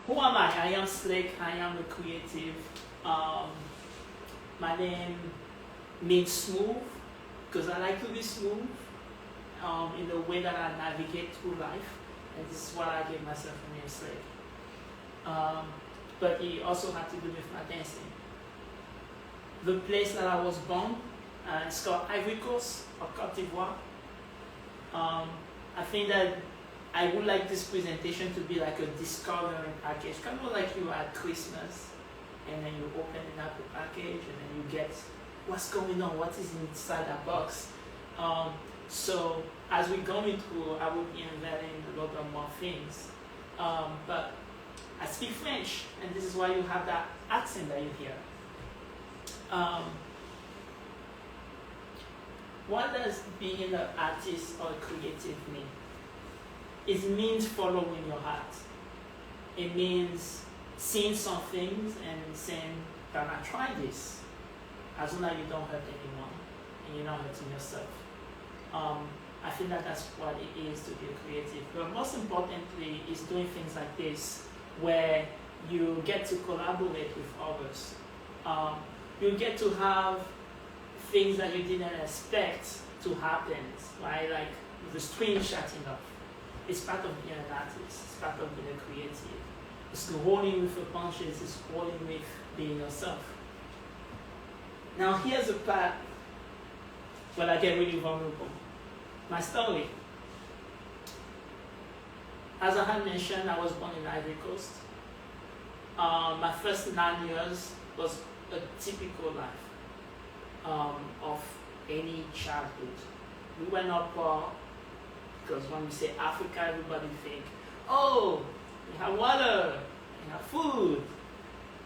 Who am I? I am Slick. I am a creative. My name means smooth because I like to be smooth in the way that I navigate through life. And this is what I gave myself a name, Slick. But it also had to do with my dancing. The place that I was born, it's called Ivory Coast or Côte d'Ivoire. I think that I would like this presentation to be like a discovery package, kind of like you at Christmas, and then you open up the package, and then you get what's going on, what is inside that box. So as we're going through, I will be unveiling a lot of more things. But I speak French, and this is why you have that accent that you hear. What does being an artist or a creative mean? It means following your heart. It means seeing some things and saying, can I try this? As long as you don't hurt anyone and you're not hurting yourself. I think that that's what it is to be a creative. But most importantly, is doing things like this, where you get to collaborate with others. You get to have things that you didn't expect to happen, right? Like the screen shutting off. It's part of being an artist. It's part of being a creative. It's rolling with the punches. It's rolling with being yourself. Now here's a part where I get really vulnerable. My story. As I had mentioned, I was born in Ivory Coast. My first 9 years was a typical life of any childhood. We were not poor, because when we say Africa, everybody think, oh, we have water, we have food.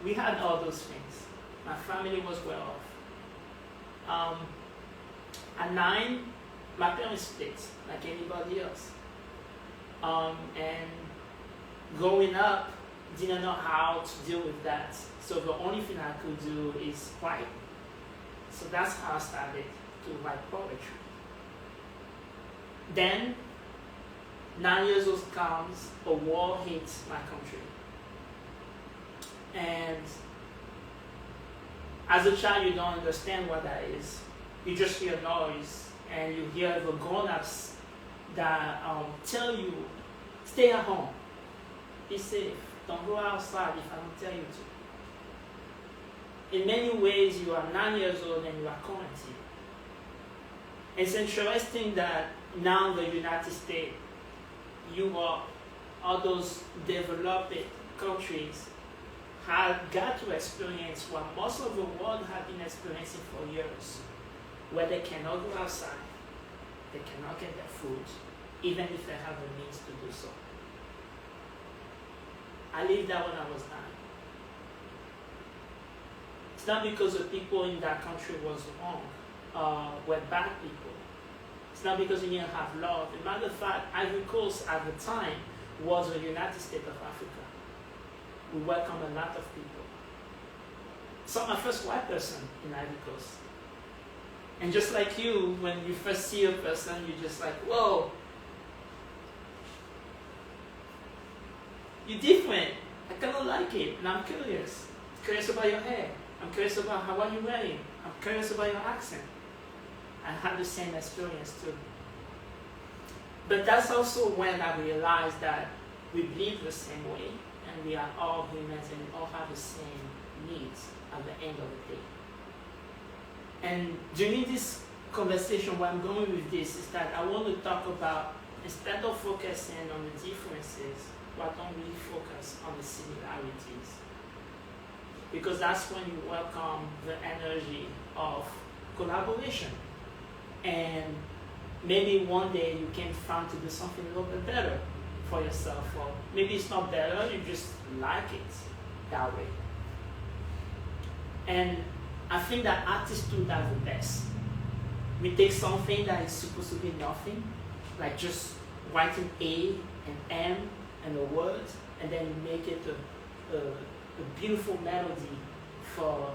We had all those things. My family was well off. At 9, my parents split, like anybody else. And growing up, didn't know how to deal with that. So the only thing I could do is write. So that's how I started to write poetry. Then, 9 years old comes, a war hits my country. And as a child, you don't understand what that is. You just hear noise, and you hear the grown-ups that tell you, stay at home, be safe, don't go outside if I don't tell you to. In many ways, you are 9 years old and you are quarantined. It's interesting that now the United States, Europe, all those developed countries have got to experience what most of the world have been experiencing for years, where they cannot go outside, they cannot get their food, even if they have the means to do so. I lived that when I was 9. It's not because the people in that country was wrong, were bad people. It's not because we didn't have love. As a matter of fact, Ivory Coast at the time was the United States of Africa. We welcomed a lot of people. So I'm my first white person in Ivory Coast. And just like you, when you first see a person, you're just like, whoa, you're different. I kind of like it, and I'm curious. Curious about your hair. I'm curious about what are you wearing. I'm curious about your accent. I had the same experience too. But that's also when I realized that we live the same way, and we are all humans, and we all have the same needs at the end of the day. And during this conversation, where I'm going with this is that I want to talk about, instead of focusing on the differences, why don't we focus on the similarities? Because that's when you welcome the energy of collaboration. And maybe one day you can find to do something a little bit better for yourself, or maybe it's not better, you just like it that way. And I think that artists do that the best. We take something that is supposed to be nothing, like just writing A and M and a word, and then you make it a beautiful melody for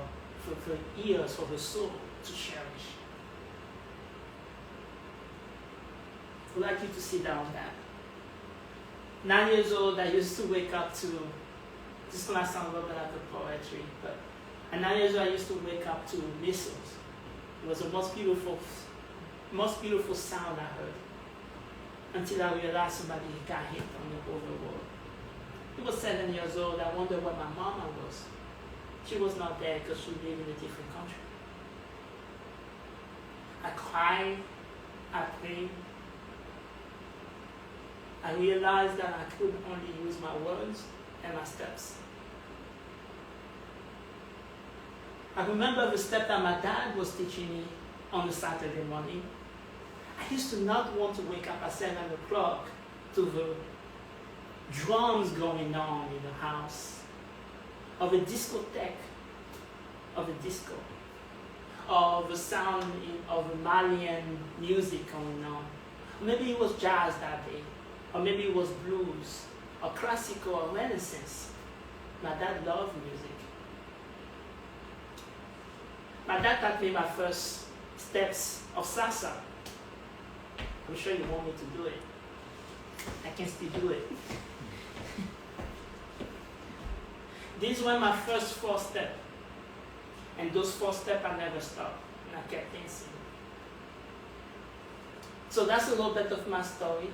ears, for the soul to cherish. I'd like you to sit down that. 9 years old, I used to wake up to This might sound a little bit like a poetry, but at 9 years old, I used to wake up to whistles. It was the most beautiful sound I heard. Until I realized somebody got hit on the overworld. He was 7 years old. I wondered where my mama was. She was not there because she lived in a different country. I cried. I prayed. I realized that I could only use my words and my steps. I remember the step that my dad was teaching me on a Saturday morning. I used to not want to wake up at 7 o'clock to the drums going on in the house, of a discotheque, of a disco, of the sound of the Malian music going on. Maybe it was jazz that day, or maybe it was blues, or classical, or Renaissance. My dad loved music. My dad taught me my first steps of salsa. I'm sure you want me to do it. I can still do it. These were my first 4 steps. And those 4 steps I never stopped. And I kept dancing. So that's a little bit of my story.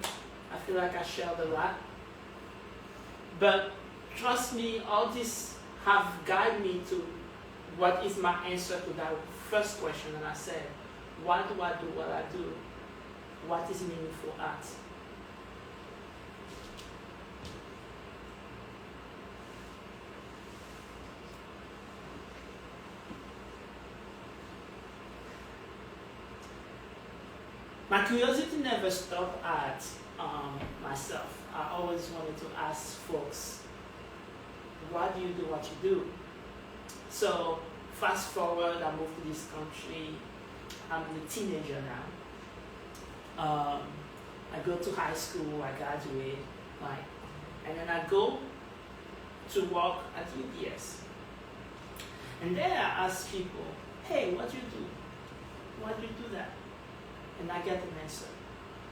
I feel like I shared a lot. But trust me, all this have guided me to what is my answer to that first question. And I said, why do I do what I do? What is meaningful art? My curiosity never stopped at myself. I always wanted to ask folks, why do you do what you do? So fast forward, I moved to this country. I'm a teenager now. I go to high school, I graduate, right? And then I go to work at UPS. And there I ask people, hey, what do you do? Why do you do that? And I get an answer.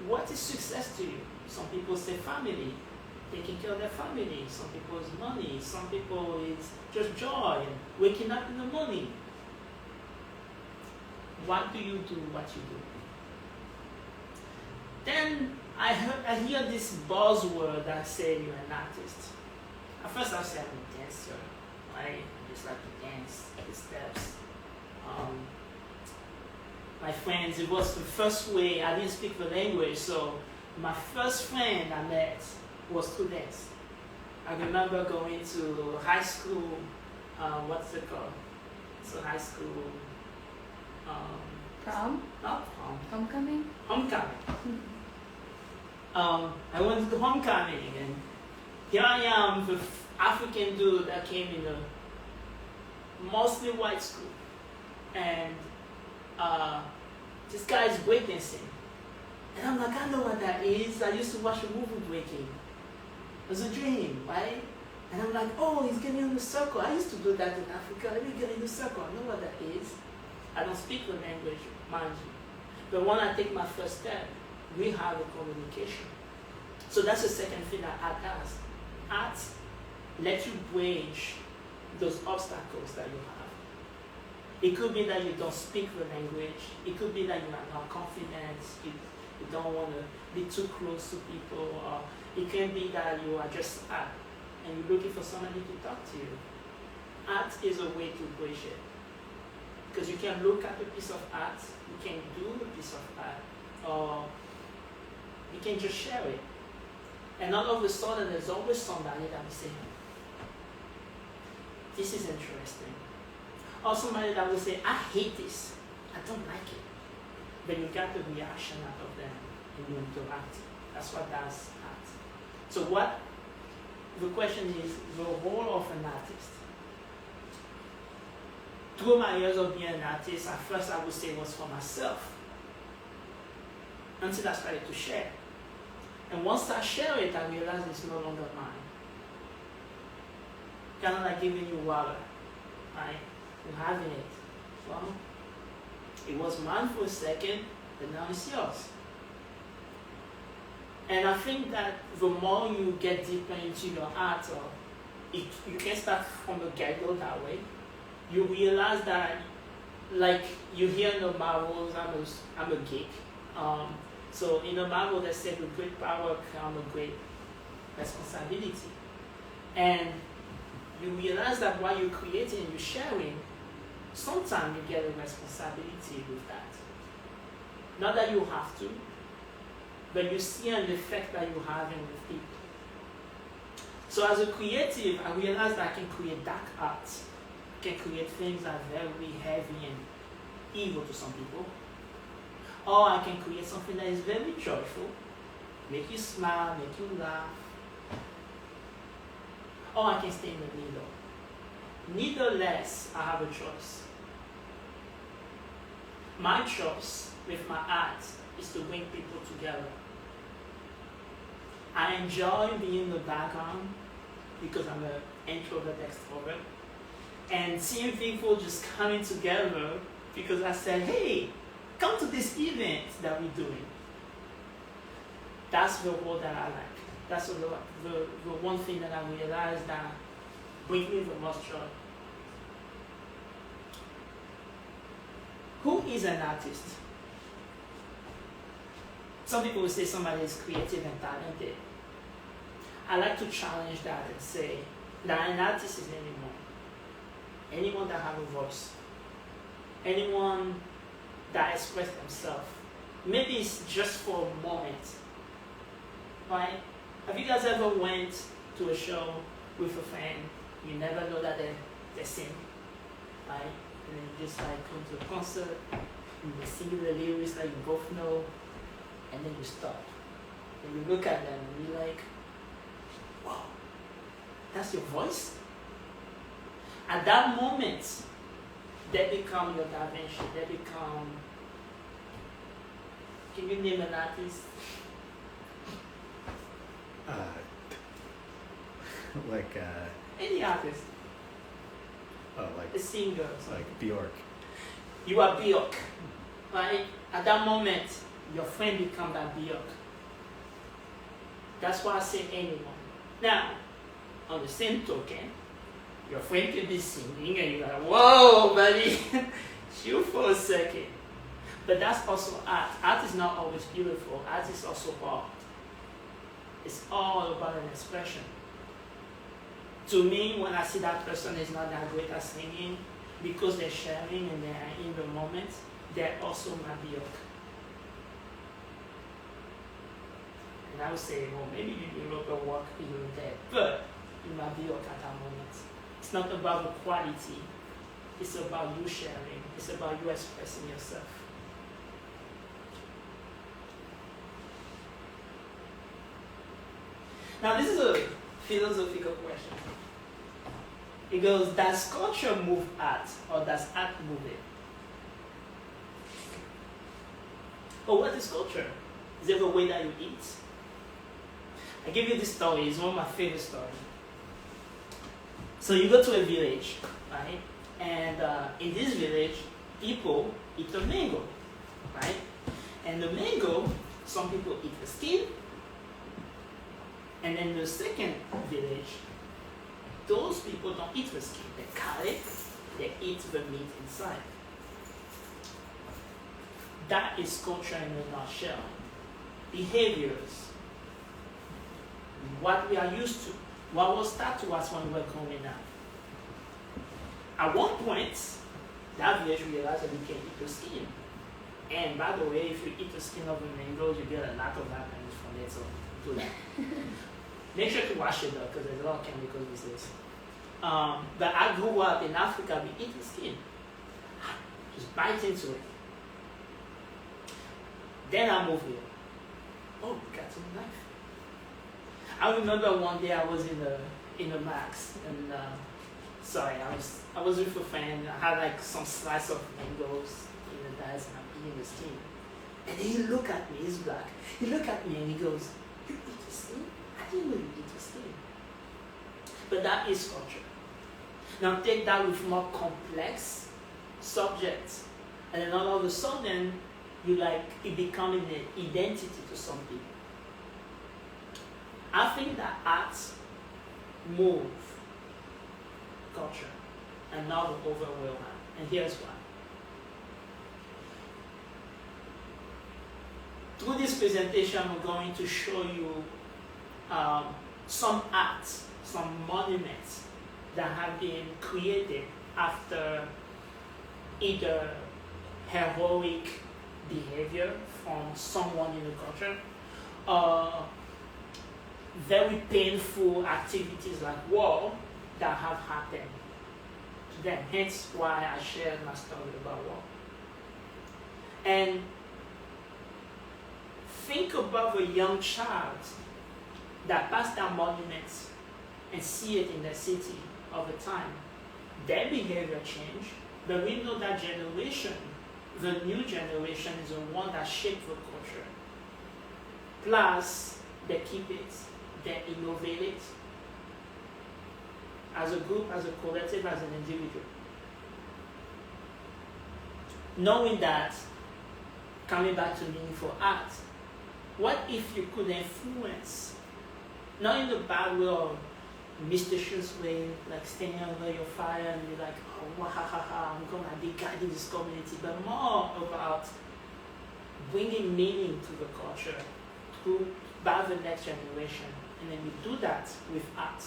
What is success to you? Some people say family, taking care of their family. Some people it's money. Some people it's just joy and waking up in the morning. Why do you do what you do? Then I hear this buzzword that say you're an artist. At first I said I'm a dancer, right? I just like to dance, the steps. My friends, it was the first way, I didn't speak the language, so my first friend I met was through dance. I remember going to high school, what's it called? So high school, prom? Not prom. Homecoming? Homecoming. I went to the homecoming, and here I am, the African dude that came in a mostly white school, and this guy is breakdancing, and I'm like, I know what that is. I used to watch a movie breaking. It was a dream, right? And I'm like, oh, he's getting in the circle. I used to do that in Africa. Let me get in the circle. I know what that is. I don't speak the language, mind you. But when I take my first step, we have a communication. So that's the second thing that art does. Art lets you bridge those obstacles that you have. It could be that you don't speak the language. It could be that you are not confident. You don't want to be too close to people. Or it can be that you are just art and you're looking for somebody to talk to you. Art is a way to bridge it. Because you can look at a piece of art, you can do a piece of art, or you can just share it. And all of a sudden, there's always somebody that will say, this is interesting. Or somebody that will say, I hate this, I don't like it. But you got the reaction out of them and you interact. That's what does art. So what the question is, the role of an artist. Through my years of being an artist, at first I would say it was for myself. Until I started to share. And once I share it, I realized it's no longer mine. Kind of like giving you water, right? You're having it. Well, it was mine for a second, but now it's yours. And I think that the more you get deeper into your art, or you can start from a get-go that way. You realize that, like you hear in the Marvels, I'm a geek. So in the Marvel, they said with great power comes a great responsibility. And you realize that while you're creating and you're sharing, sometimes you get a responsibility with that. Not that you have to, but you see an effect that you're having with people. So as a creative, I realized that I can create dark art. I can create things that are very heavy and evil to some people. Or I can create something that is very joyful, make you smile, make you laugh. Or I can stay in the middle. Nevertheless, I have a choice. My choice with my art is to bring people together. I enjoy being in the background because I'm an introvert extrovert, and seeing people just coming together because I said, hey, come to this event that we're doing. That's the role that I like. That's the one thing that I realized that brings me the most joy. Who is an artist? Some people will say somebody is creative and talented. I like to challenge that and say that an artist is anyone that has a voice, anyone that expresses themselves. Maybe it's just for a moment, right? Have you guys ever went to a show with a friend? You never know that they sing, right? And then you just like come to a concert, and they sing the lyrics that you both know, and then you stop. And you look at them and you're like, wow, that's your voice? At that moment, they become your Da Vinci. They become, can you name an artist? Any artist. Oh, like a singer. Like Bjork. You are Bjork, right? At that moment, your friend becomes that Bjork. That's why I say anyone. Now, on the same token, your friend can be singing and you're like, whoa, buddy, chill for a second. But that's also art. Art is not always beautiful. Art is also art. It's all about an expression. To me, when I see that person is not that great at singing, because they're sharing and they're in the moment, they're also my Bjork. And I would say, well, maybe you develop a work beyond that, but you might be Bjork at that moment. It's not about the quality, it's about you sharing, it's about you expressing yourself. Now, this is a philosophical question. It goes, does culture move art, or does art move it? But what is culture? Is it the way that you eat? I give you this story, it's one of my favorite stories. So you go to a village, right? And in this village, people eat the mango, right? And the mango, some people eat the skin. And then the second village, those people don't eat the skin. They cut it, they eat the meat inside. That is culture in a nutshell. Behaviors. What we are used to. What was taught to us when we were growing up. At one point, that village realized that you can eat the skin. And by the way, if you eat the skin of a mango, you get a lot of vitamins from it, so do that. Make sure to wash it though, because there's a lot of chemicals these days. But I grew up in Africa, we eat the skin. Just bite into it. Then I moved here. Oh, got some knife. I remember one day I was in the Max, and I was with a friend. I had like some slice of mangoes in the dice, and I'm eating the skin. And then he looked at me. He's black. He looked at me and he goes, "You eat the skin? I didn't know you eat the skin." But that is culture. Now take that with more complex subjects, and then all of a sudden, it becoming an identity to some people. I think that art moves culture and not the overall one. And here's why. Through this presentation, we're going to show you some acts, some monuments that have been created after either heroic behavior from someone in the culture, or very painful activities like war that have happened to them. Hence why I shared my story about war. And think about a young child that passed down monuments and see it in the city over time. Their behavior changed, but we know that generation, the new generation, is the one that shaped the culture. Plus, they keep it, they innovate it, as a group, as a collective, as an individual. Knowing that, coming back to meaningful art, what if you could influence, not in the bad way or mysterious way, like standing over your fire and you're like, oh, ha ha ha, I'm gonna be guiding this community, but more about bringing meaning to the culture by the next generation. And then we do that with art.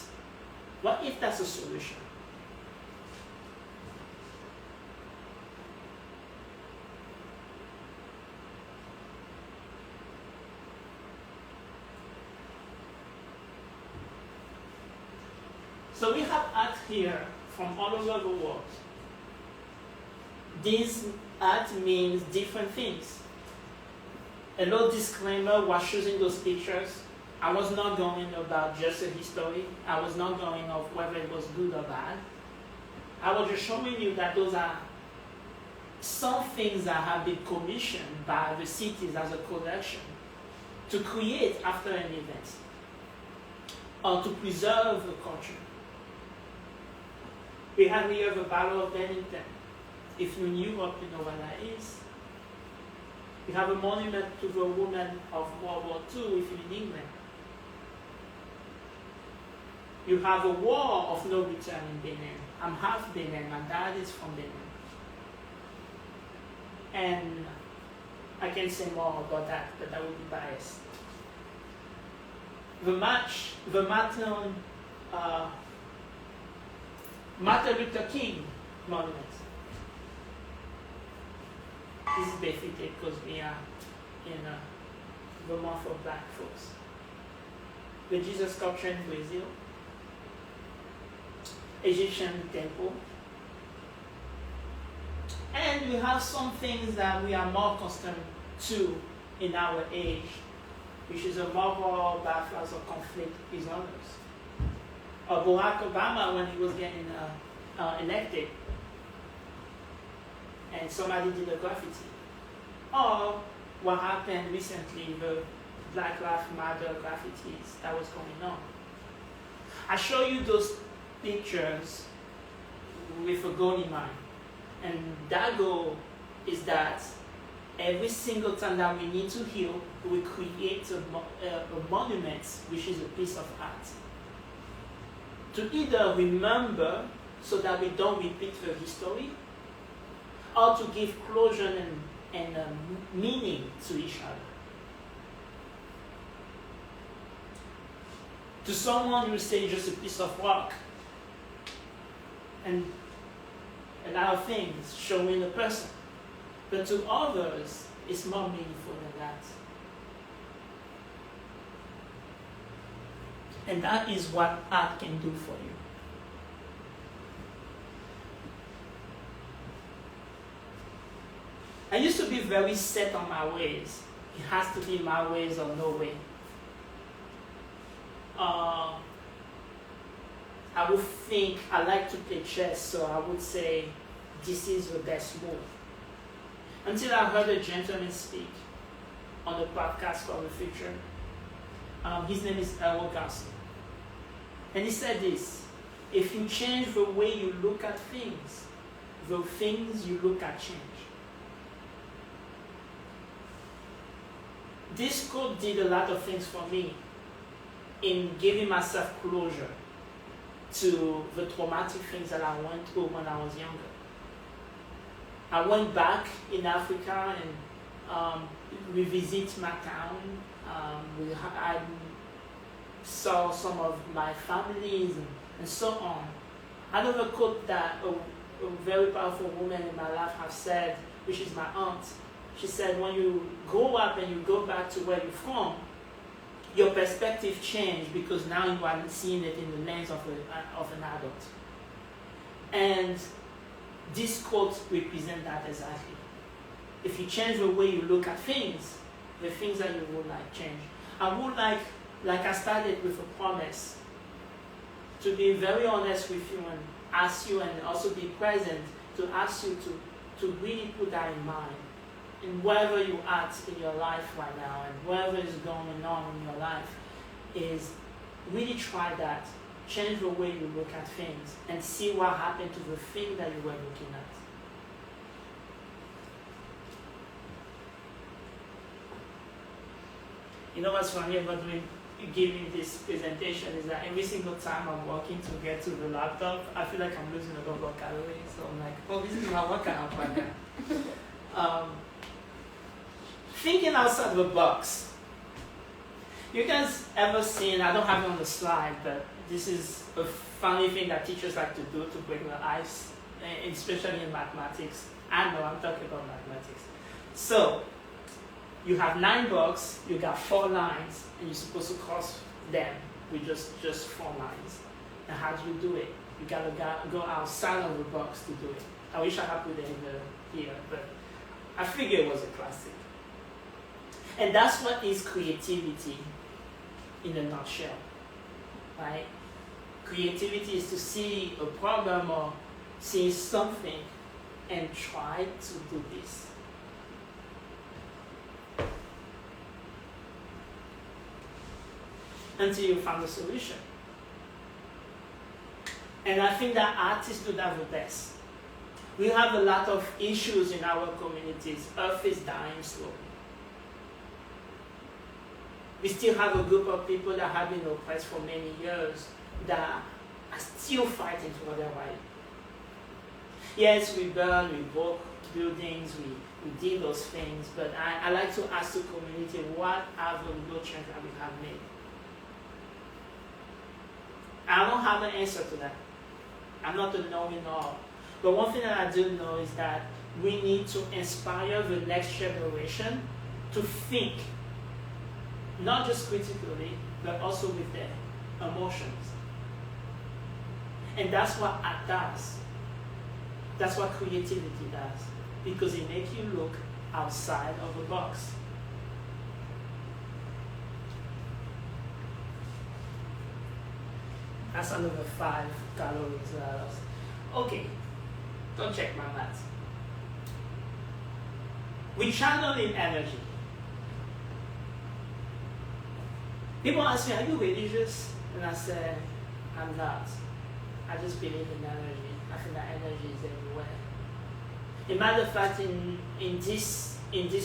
What if that's a solution? So we have art here from all over the world. This art means different things. A little disclaimer while choosing those pictures, I was not going about just a history. I was not going of whether it was good or bad. I was just showing you that those are some things that have been commissioned by the cities as a collection to create after an event or to preserve the culture. We have here the Battle of Bennington. If you're in Europe, you know what that is. We have a monument to the women of World War II if you're in England. You have a war of no return in Benin. I'm half Benin, my dad is from Benin. And I can say more about that, but I will be biased. Martin Luther King monument. This is befitted because we are in the month of Black folks. The Jesus sculpture in Brazil. Egyptian temple. And we have some things that we are more accustomed to in our age, which is a memorial battles of conflict prisoners. Barack Obama, when he was getting elected, and somebody did a graffiti. Or what happened recently, the Black Lives Matter graffitis that was going on. I show you those pictures with a goal in mind. And that goal is that every single time that we need to heal, we create a monument, which is a piece of art. To either remember so that we don't repeat the history, or to give closure and meaning to each other. To someone, you say just a piece of rock, and a lot of things showing a person. But to others, it's more meaningful than that. And that is what art can do for you. I used to be very set on my ways. It has to be my ways or no way. I would think, I like to play chess, so I would say, this is the best move. Until I heard a gentleman speak on the podcast called The Future. His name is Errol Garcia. And he said this: if you change the way you look at things, the things you look at change. This quote did a lot of things for me in giving myself closure to the traumatic things that I went through when I was younger. I went back in Africa and revisit my town. I saw some of my families and so on. Another quote that a very powerful woman in my life has said, which is my aunt, she said, when you grow up and you go back to where you're from, your perspective changes because now you are seeing it in the lens of an adult. And this quote represents that exactly. If you change the way you look at things, the things that you would like change. I would like I started with a promise, to be very honest with you and ask you, and also be present to ask you to really put that in mind. And wherever you're at in your life right now, and whatever is going on in your life, is really try that. Change the way you look at things and see what happened to the thing that you were looking at. You know what's funny about giving this presentation is that every single time I'm walking to get to the laptop, I feel like I'm losing a lot of calories. So I'm like, oh, this is my workout right now. Thinking outside the box. You guys ever seen, I don't have it on the slide, but this is a funny thing that teachers like to do to break the ice, especially in mathematics. I know, I'm talking about mathematics. So, you have 9 blocks, you got 4 lines, and you're supposed to cross them with just 4 lines. And how do you do it? You gotta go outside of the box to do it. I wish I had put it in here, but I figured it was a classic. And that's what is creativity in a nutshell, right? Creativity is to see a problem or see something and try to do this. Until you find a solution. And I think that artists do that the best. We have a lot of issues in our communities. Earth is dying slowly. We still have a group of people that have been oppressed for many years that are still fighting for their right. Yes, we burn, we broke buildings, we did those things, but I like to ask the community, what are the little changes that we have made? I don't have an answer to that. I'm not the know-it-all. But one thing that I do know is that we need to inspire the next generation to think, not just critically, but also with their emotions. And that's what art does. That's what creativity does. Because it makes you look outside of the box. That's another 5 calories that I lost. Okay, don't check my math. We channel in energy. People ask me, are you religious? And I say, I'm not. I just believe in energy. I think that energy is everywhere. A matter of fact, in this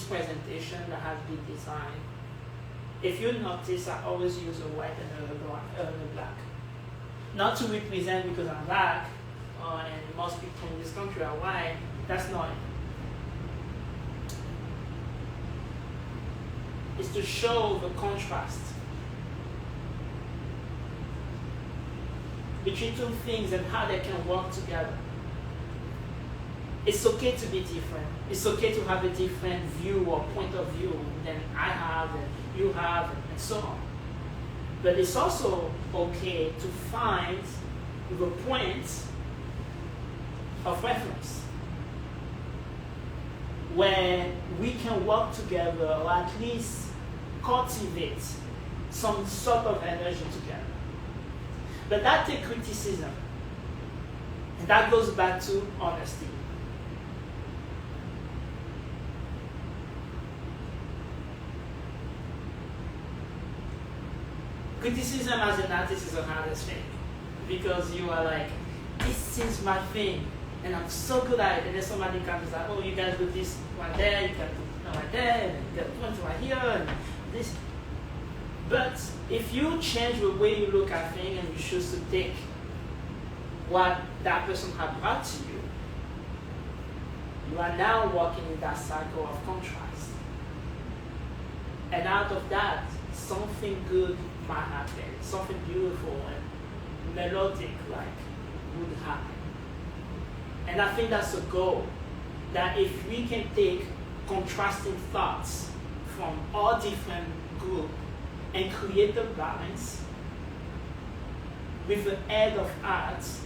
presentation that has been designed, if you notice, I always use a white and a black. Not to represent because I'm black, and most people in this country are white. That's not it. It's to show the contrast between two things and how they can work together. It's okay to be different. It's okay to have a different view or point of view than I have and you have and so on. But it's also okay to find the points of reference where we can work together or at least cultivate some sort of energy together. But that takes criticism. And that goes back to honesty. Criticism as an artist is the hardest thing because you are like, this is my thing and I'm so good at it, and then somebody comes and like, oh, you guys do this one there, you can do that one there, and you can do one right here, and this. But if you change the way you look at things and you choose to take what that person had brought to you, you are now walking in that cycle of contrast. And out of that, something good might happen, something beautiful and melodic would happen. And I think that's a goal, that if we can take contrasting thoughts from all different groups and create a balance with the aid of arts,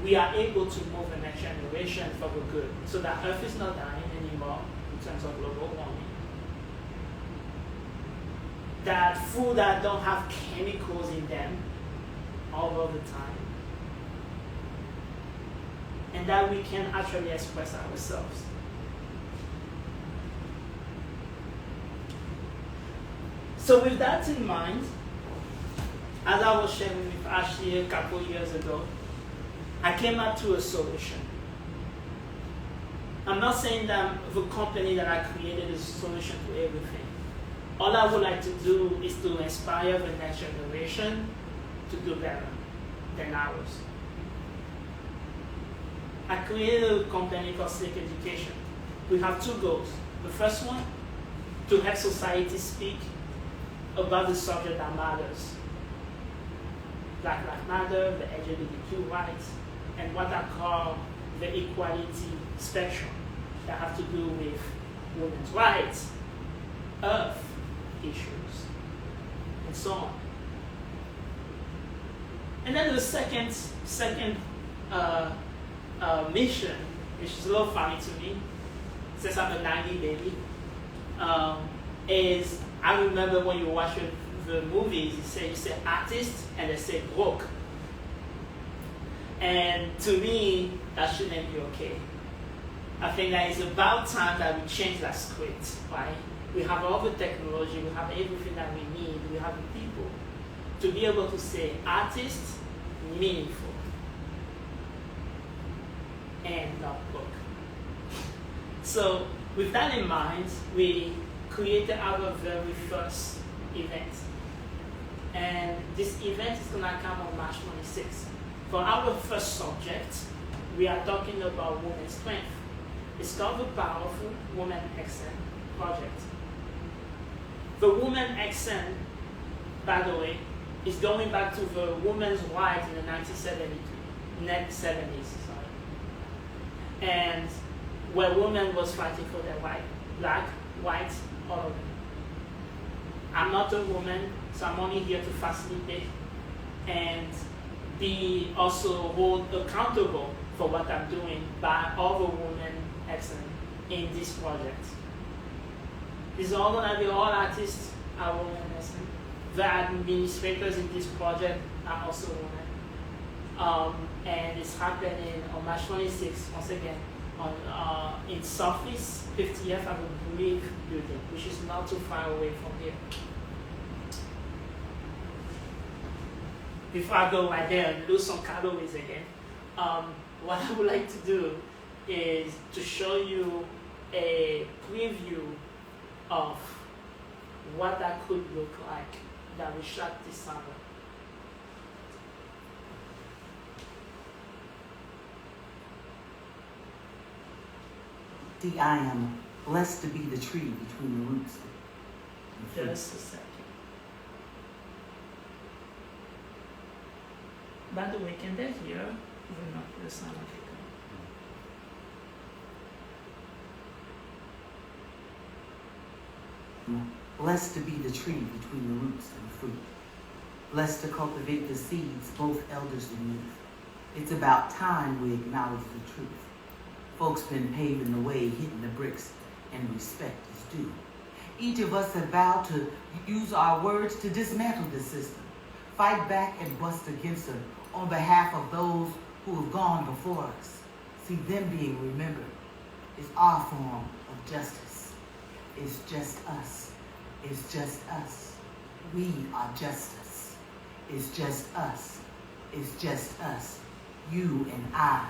we are able to move the next generation for the good, so that Earth is not dying anymore in terms of global warming. That food that don't have chemicals in them all of the time. And that we can actually express ourselves. So with that in mind, as I was sharing with Ashley a couple years ago, I came up to a solution. I'm not saying that the company that I created is a solution to everything. All I would like to do is to inspire the next generation to do better than ours. I created a company called Slick Education. We have two goals. The first one, to help society speak about the subject that matters. Black Lives Matter, the LGBTQ rights, and what I call the equality spectrum that have to do with women's rights, earth issues, and so on. And then the second mission, which is a little funny to me, since I'm a 90 baby, is I remember when you watch the movies, you say artist and they say broke. And to me, that shouldn't be okay. I think that it's about time that we change that script, right? We have all the technology, we have everything that we need, we have the people to be able to say artist, meaningful, and not broke. So with that in mind, we created our very first event. And this event is going to come on March 26th. For our first subject, we are talking about women's strength. It's called the Powerful Woman Accent Project. The woman accent, by the way, is going back to the women's rights in the 1970s. And where women was fighting for their right, black, white, all of them. I'm not a woman, so I'm only here to facilitate and be also held accountable for what I'm doing by all the women excellent in this project. It's all gonna be all artists are women excellent. The administrators in this project are also women. And it's happening on March 26th, once again, in Southeast 50th Avenue Brick building, which is not too far away from here. Before I go right there and lose some calories again, what I would like to do is to show you a preview of what that could look like that we shot this summer. I am blessed to be the tree between the roots. Just a second. By the way, can they hear? Even not the sound of it. Blessed to be the tree between the roots and the fruit. Blessed to cultivate the seeds, both elders and youth. It's about time we acknowledge the truth. Folks been paving the way, hitting the bricks, and respect is due. Each of us have vowed to use our words to dismantle the system, fight back and bust against it on behalf of those who have gone before us. See, them being remembered is our form of justice. It's just us. It's just us. We are justice. It's just us. It's just us. You and I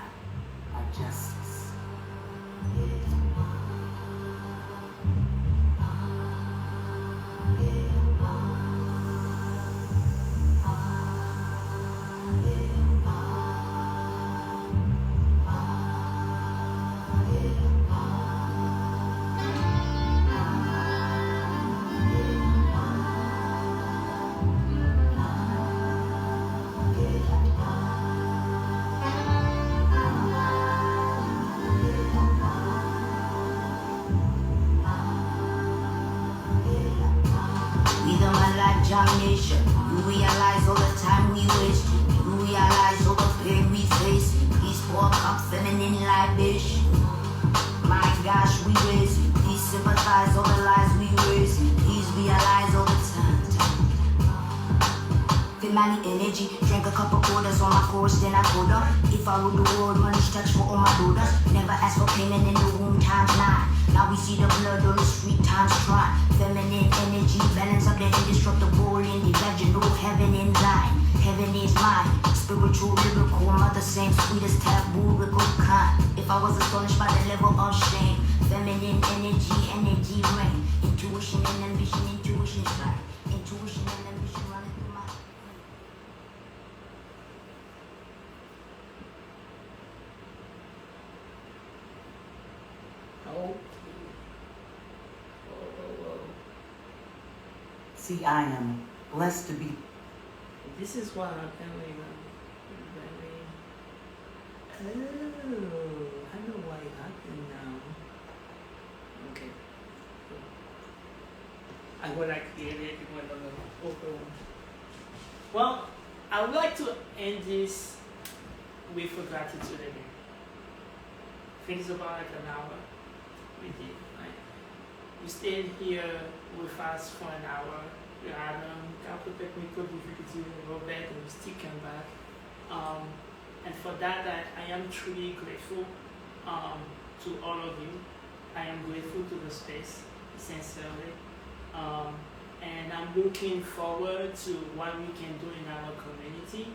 are justice. damnation. You realize all the time we waste. You realize all the pain we face. These poor cup feminine libation. My gosh, we raise. Please sympathize all the lies we raise. Please realize all the time. Female energy, drank a couple quarters on my course, then I pulled up. If I rule the world, money's touch for all my daughters. Never asked for payment in the womb times 9. Now we see the blood on the street times try. Feminine energy, balance up the indestructible in the vaginal heaven in line. Heaven is mine, spiritual, lyrical, mother saying sweetest taboo, lyrical kind. If I was astonished by the level of shame, feminine energy, energy reign. Intuition and ambition, intuition strike. Intuition and ambition running through my. Oh. Whoa. See, I am blessed to be. This is what happened when oh, I know why it happened now. Okay. And when I created it, went on the open one. Well, I would like to end this with a gratitude again. I think it's about like an hour. We did. Right? You stayed here with us for an hour. We had a couple technical difficulties a little bit, and we still came back. And for that, I am truly grateful to all of you. I am grateful to the space, sincerely. And I'm looking forward to what we can do in our community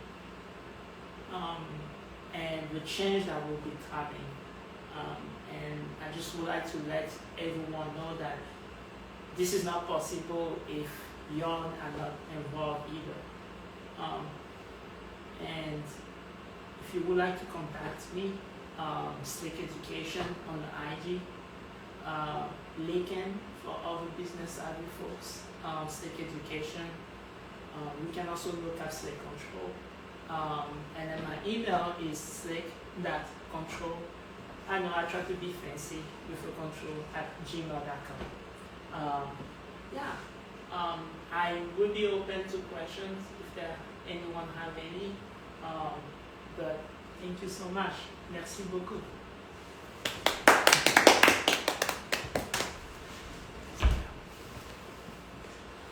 and the change that will be coming. And I just would like to let everyone know that this is not possible if young are not involved either. And if you would like to contact me, Slick Education on the IG, Lincoln for other business savvy folks, Slick Education. We can also look at Slick Control. And then my email is slick.control. I know I try to be fancy with a control at gmail.com. I will be open to questions if anyone have any. But thank you so much. Merci beaucoup.